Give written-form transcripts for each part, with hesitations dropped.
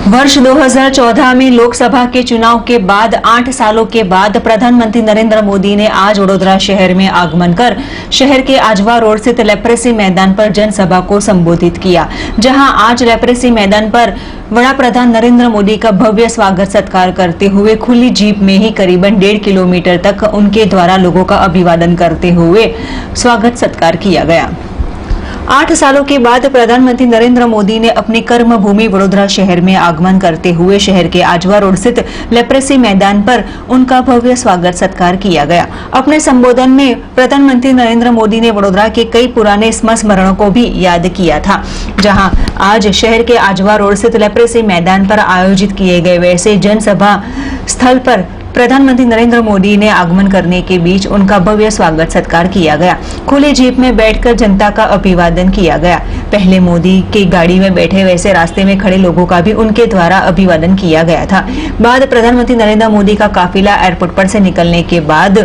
वर्ष 2014 में लोकसभा के चुनाव के बाद 8 सालों के बाद प्रधानमंत्री नरेंद्र मोदी ने आज वडोदरा शहर में आगमन कर शहर के आजवा रोड स्थित लेप्रेसी मैदान पर जनसभा को संबोधित किया, जहां आज लेप्रेसी मैदान पर वड़ा प्रधान नरेंद्र मोदी का भव्य स्वागत सत्कार करते हुए खुली जीप में ही करीबन 1.5 किलोमीटर तक उनके द्वारा लोगों का अभिवादन करते हुए स्वागत सत्कार किया गया। 8 सालों के बाद प्रधानमंत्री नरेंद्र मोदी ने अपनी कर्म भूमि वडोदरा शहर में आगमन करते हुए शहर के आजवा रोड स्थित लेप्रेसी मैदान पर उनका भव्य स्वागत सत्कार किया गया। अपने संबोधन में प्रधानमंत्री नरेंद्र मोदी ने वडोदरा के कई पुराने संस्मरणों को भी याद किया था, जहां आज शहर के आजवा रोड स्थित लेप्रेसी मैदान पर आयोजित किए गए वैसे जनसभा स्थल पर प्रधानमंत्री नरेंद्र मोदी ने आगमन करने के बीच उनका भव्य स्वागत सत्कार किया गया। खुली जीप में बैठकर जनता का अभिवादन किया गया। पहले मोदी की गाड़ी में बैठे वैसे रास्ते में खड़े लोगों का भी उनके द्वारा अभिवादन किया गया था। बाद प्रधानमंत्री नरेंद्र मोदी का काफिला एयरपोर्ट पर से निकलने के बाद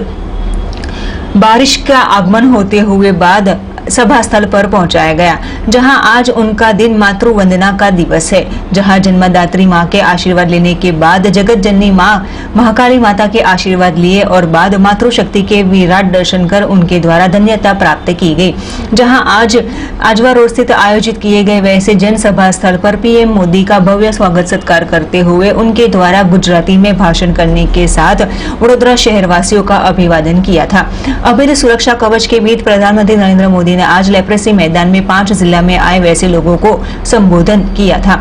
बारिश का आगमन होते हुए बाद सभा स्थल पर पहुंचाया गया, जहां आज उनका दिन मातृ वंदना का दिवस है, जहां जन्मदात्री मां के आशीर्वाद लेने के बाद जगत जननी मां महाकाली माता के आशीर्वाद लिए और बाद मातृशक्ति के विराट दर्शन कर उनके द्वारा धन्यता प्राप्त की गई। जहां आज आजवा रोड स्थित आयोजित किए गए वैसे जनसभा स्थल पर पीएम मोदी का भव्य स्वागत सत्कार करते हुए उनके द्वारा गुजराती में भाषण करने के साथ वडोदरा शहरवासियों का अभिवादन किया था। अभेद सुरक्षा कवच के बीच प्रधानमंत्री नरेंद्र मोदी ने आज लेप्रेसी मैदान में 5 जिला में आए वैसे लोगों को संबोधन किया था।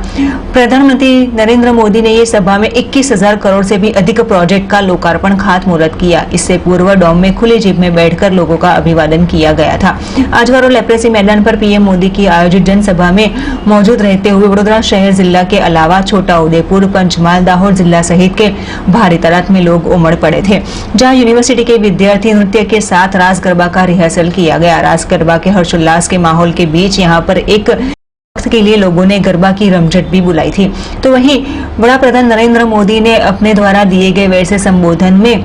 प्रधानमंत्री नरेंद्र मोदी ने ये सभा में 21,000 करोड़ से भी अधिक प्रोजेक्ट का लोकार्पण खातमुहूर्त किया। इससे पूर्व डोम में खुली जीप में बैठकर लोगों का अभिवादन किया गया था। आजवा रोड लेप्रेसी मैदान पर पीएम मोदी की आयोजित जनसभा में मौजूद रहते हुए वडोदरा शहर जिला के अलावा छोटा उदेपुर, पंचमहाल, दाहोद जिला सहित के भारी तादाद में लोग उमड़ पड़े थे, जहां यूनिवर्सिटी के विद्यार्थी नृत्य के साथ रास गरबा का रिहर्सल किया गया। रास गरबा के हर्षोल्लास के माहौल के बीच यहां पर एक वक्त के लिए लोगों ने गरबा की रमझट भी बुलाई थी। तो वहीं वड़ा प्रधान नरेंद्र मोदी ने अपने द्वारा दिए गए वैसे संबोधन में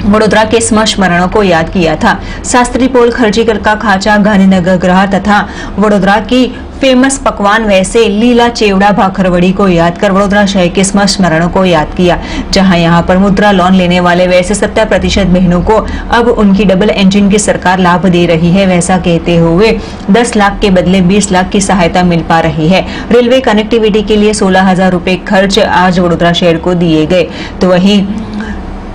वडोदरा के स्मरणों को याद किया था। शास्त्री पोल, खर्जीकर का खाचा, गांधीनगर ग्रह तथा वडोदरा की फेमस पकवान वैसे लीला चेवड़ा भाखरवड़ी को याद कर वडोदरा शहर के स्मरणों को याद किया, जहां यहां पर मुद्रा लोन लेने वाले वैसे 70% बहनों को अब उनकी डबल इंजन की सरकार लाभ दे रही है, वैसा कहते हुए 10 लाख के बदले 20 लाख की सहायता मिल पा रही है। रेलवे कनेक्टिविटी के लिए 16,000 रुपए खर्च आज वडोदरा शहर को दिए गए। तो वहीं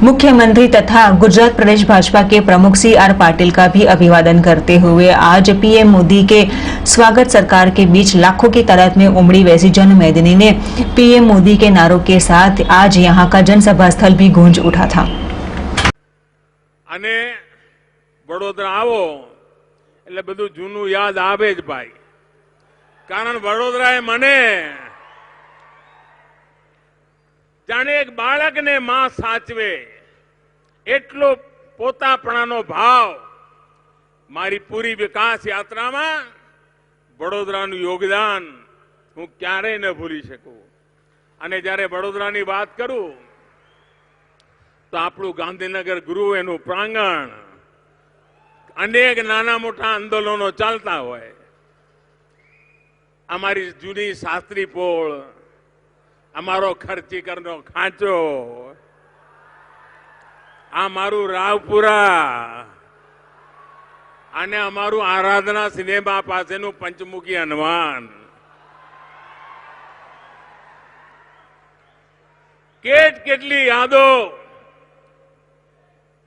मुख्यमंत्री तथा गुजरात प्रदेश भाजपा के प्रमुख CR पाटिल का भी अभिवादन करते हुए आज पीएम मोदी के स्वागत सरकार के बीच लाखों की तादाद में उमड़ी वैसी जनमेदिनी ने पीएम मोदी के नारों के साथ आज यहां का जनसभा स्थल भी गूंज उठा था। અને વડોદરા આવો એટલે બધું જૂનું યાદ આવે જ ભાઈ, કારણ વડોદરાએ મને જાણે એક બાળકને માં સાચવે એટલો પોતાપણાનો ભાવ મારી પૂરી વિકાસ યાત્રામાં વડોદરાનું યોગદાન હું ક્યારેય ન ભૂલી શકું। અને જ્યારે વડોદરાની વાત કરું તો આપણું ગાંધીનગર ગૃહ, એનું પ્રાંગણ, અનેક નાના મોટા આંદોલનો ચાલતા હોય, અમારી જૂની શાસ્ત્રી પોળ, અમારો ખર્ચીકરનો ખાંચો, આ મારું રાવપુરા અને અમારું આરાધના સિનેમા પાસેનું પંચમુખી હનુમાન, કેટલી યાદો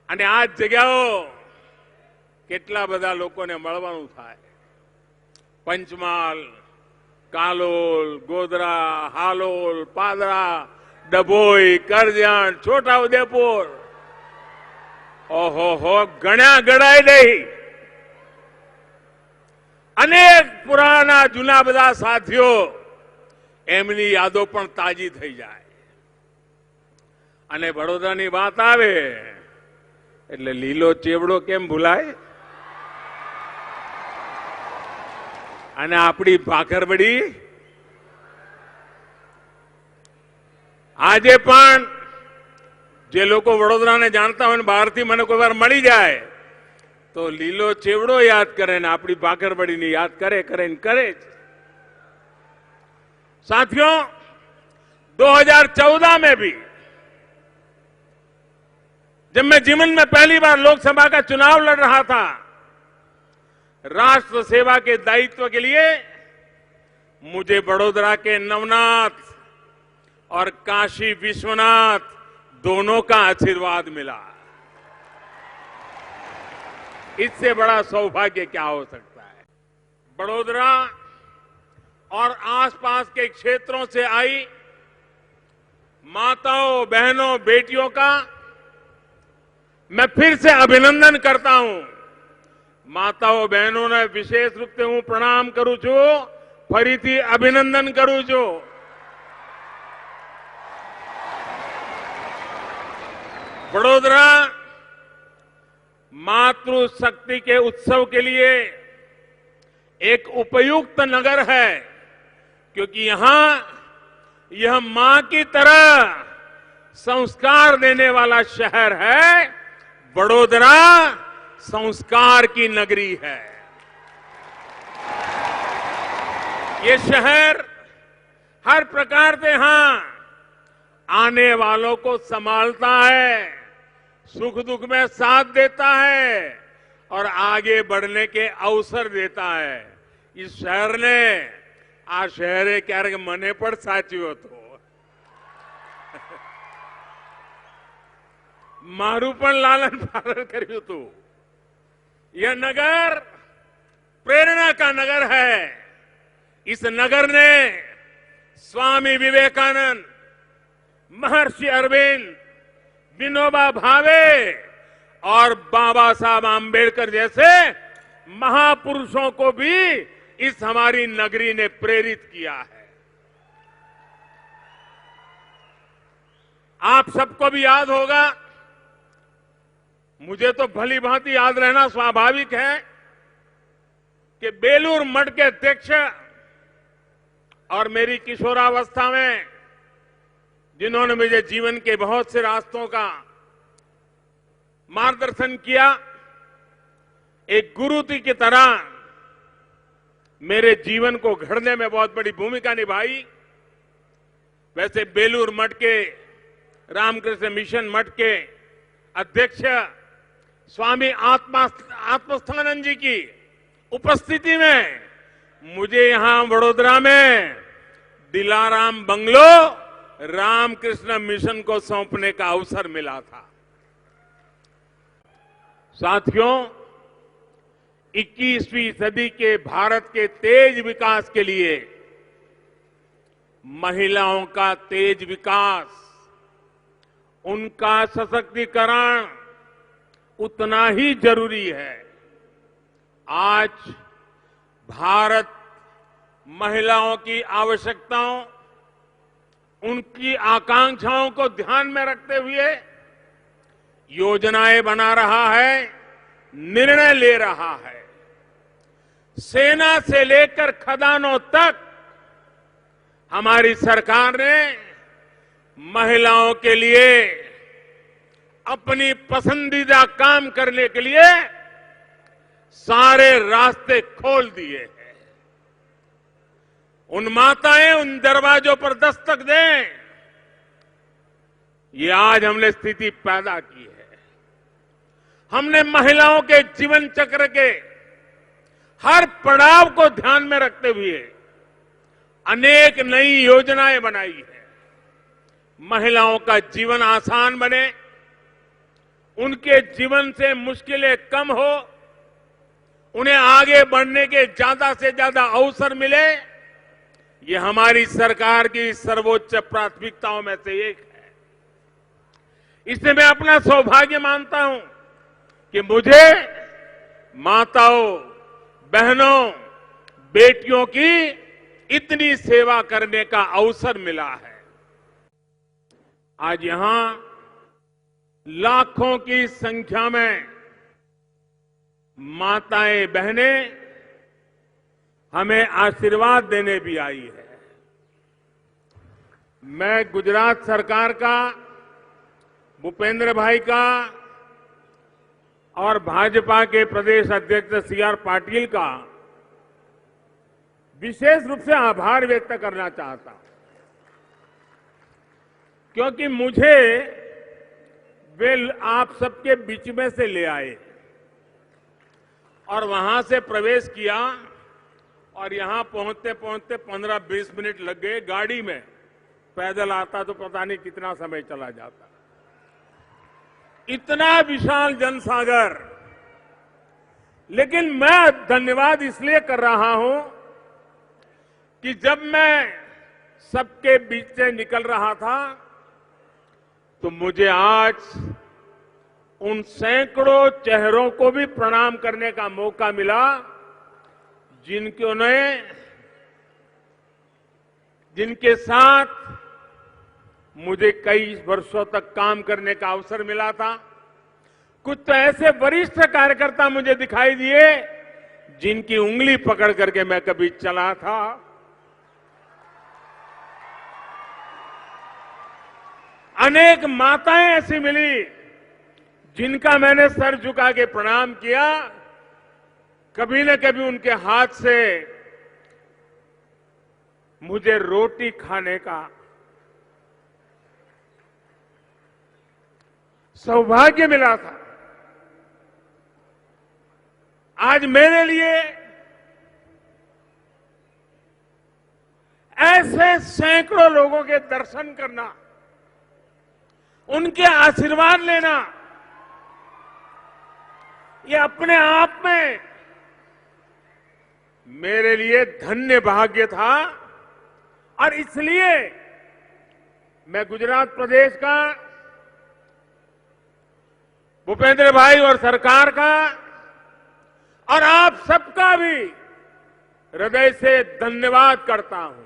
અને આ જગ્યાઓ કેટલા બધા લોકોને મળવાનું થાય। પંચમહાલ, કાલોલ, ગોધરા, હાલોલ, પાદરા, ડભોઈ, કરજણ, છોટા ઉદેપુર, ઓહો ગણ્યા ગણાય નહીં। અનેક પુરાના જૂના બધા સાથીઓ, એમની યાદો પણ તાજી થઈ જાય। અને વડોદરાની વાત આવે એટલે લીલો ચેવડો કેમ ભૂલાય, અને આપણી ભાખરવડી આજે પણ જે લોકો વડોદરાને જાણતા હોય ને બહારથી મને કોઈ વાર મળી જાય તો લીલો ચેવડો યાદ કરે ને આપણી ભાખરવડીને યાદ કરે જ। સાથીઓ, 2014 में भी जब मैं जीवन में पहली बार लोकसभा का चुनाव लड़ रहा था, राष्ट्र सेवा के दायित्व के लिए मुझे बड़ोदरा के नवनाथ और काशी विश्वनाथ दोनों का आशीर्वाद मिला। इससे बड़ा सौभाग्य क्या हो सकता है। बड़ोदरा और आसपास के क्षेत्रों से आई माताओं, बहनों, बेटियों का मैं फिर से अभिनंदन करता हूं। माताओं बहनों ने विशेष रूप से हूं प्रणाम करूं छू, फरीथी अभिनंदन करूं छू। बड़ोदरा मातृशक्ति के उत्सव के लिए एक उपयुक्त नगर है, क्योंकि यहां यह मां की तरह संस्कार देने वाला शहर है। बड़ोदरा संस्कार की नगरी है। ये शहर हर प्रकार से यहां आने वालों को संभालता है, सुख दुख में साथ देता है और आगे बढ़ने के अवसर देता है। इस शहर ने आ शहरे क्यारेक मने पण साच्યું હતું। मारू पण लालन पालन कर्યું હતું। यह नगर प्रेरणा का नगर है। इस नगर ने स्वामी विवेकानंद, महर्षि अरविंद, विनोबा भावे और बाबा साहब आंबेडकर जैसे महापुरुषों को भी इस हमारी नगरी ने प्रेरित किया है। आप सबको भी याद होगा, मुझे तो भली भांति याद रहना स्वाभाविक है, कि बेलूर मठ के अध्यक्ष और मेरी किशोरावस्था में जिन्होंने मुझे जीवन के बहुत से रास्तों का मार्गदर्शन किया, एक गुरु की तरह मेरे जीवन को घड़ने में बहुत बड़ी भूमिका निभाई। वैसे बेलूर मठ के, रामकृष्ण मिशन मठ के अध्यक्ष स्वामी आत्मस्थानंद जी की उपस्थिति में मुझे यहां वडोदरा में दिलाराम बंगलो रामकृष्ण मिशन को सौंपने का अवसर मिला था। साथियों, 21वीं सदी के भारत के तेज विकास के लिए महिलाओं का तेज विकास, उनका सशक्तिकरण उतना ही जरूरी है। आज भारत महिलाओं की आवश्यकताओं, उनकी आकांक्षाओं को ध्यान में रखते हुए योजनाएं बना रहा है, निर्णय ले रहा है। सेना से लेकर खदानों तक हमारी सरकार ने महिलाओं के लिए अपनी पसंदीदा काम करने के लिए सारे रास्ते खोल दिए हैं। उन माताएं उन दरवाजों पर दस्तक दें, ये आज हमने स्थिति पैदा की है। हमने महिलाओं के जीवन चक्र के हर पड़ाव को ध्यान में रखते हुए अनेक नई योजनाएं बनाई है। महिलाओं का जीवन आसान बने, उनके जीवन से मुश्किलें कम हो, उन्हें आगे बढ़ने के ज्यादा से ज्यादा अवसर मिले, ये हमारी सरकार की सर्वोच्च प्राथमिकताओं में से एक है। इससे मैं अपना सौभाग्य मानता हूं कि मुझे माताओं, बहनों, बेटियों की इतनी सेवा करने का अवसर मिला है। आज यहां लाखों की संख्या में माताएं, बहनें हमें आशीर्वाद देने भी आई है। मैं गुजरात सरकार का, भूपेंद्र भाई का और भाजपा के प्रदेश अध्यक्ष सीआर पाटिल का विशेष रूप से आभार व्यक्त करना चाहता हूं। क्योंकि मुझे वे आप सबके बीच में से ले आए और वहां से प्रवेश किया और यहां पहुंचते पहुंचते 15-20 मिनट लग गए। गाड़ी में पैदल आता तो पता नहीं कितना समय चला जाता। इतना विशाल जनसागर। लेकिन मैं धन्यवाद इसलिए कर रहा हूं कि जब मैं सबके बीच से निकल रहा था तो मुझे आज उन सैकड़ों चेहरों को भी प्रणाम करने का मौका मिला जिनके साथ मुझे कई वर्षों तक काम करने का अवसर मिला था। कुछ तो ऐसे वरिष्ठ कार्यकर्ता मुझे दिखाई दिए जिनकी उंगली पकड़ करके मैं कभी चला था। अनेक माताएं ऐसी मिली जिनका मैंने सर झुका के प्रणाम किया। कभी न कभी उनके हाथ से मुझे रोटी खाने का सौभाग्य मिला था। आज मेरे लिए ऐसे सैकड़ों लोगों के दर्शन करना, उनके आशीर्वाद लेना, ये अपने आप में मेरे लिए धन्य भाग्य था। और इसलिए मैं गुजरात प्रदेश का, भूपेंद्र भाई और सरकार का और आप सबका भी हृदय से धन्यवाद करता हूं।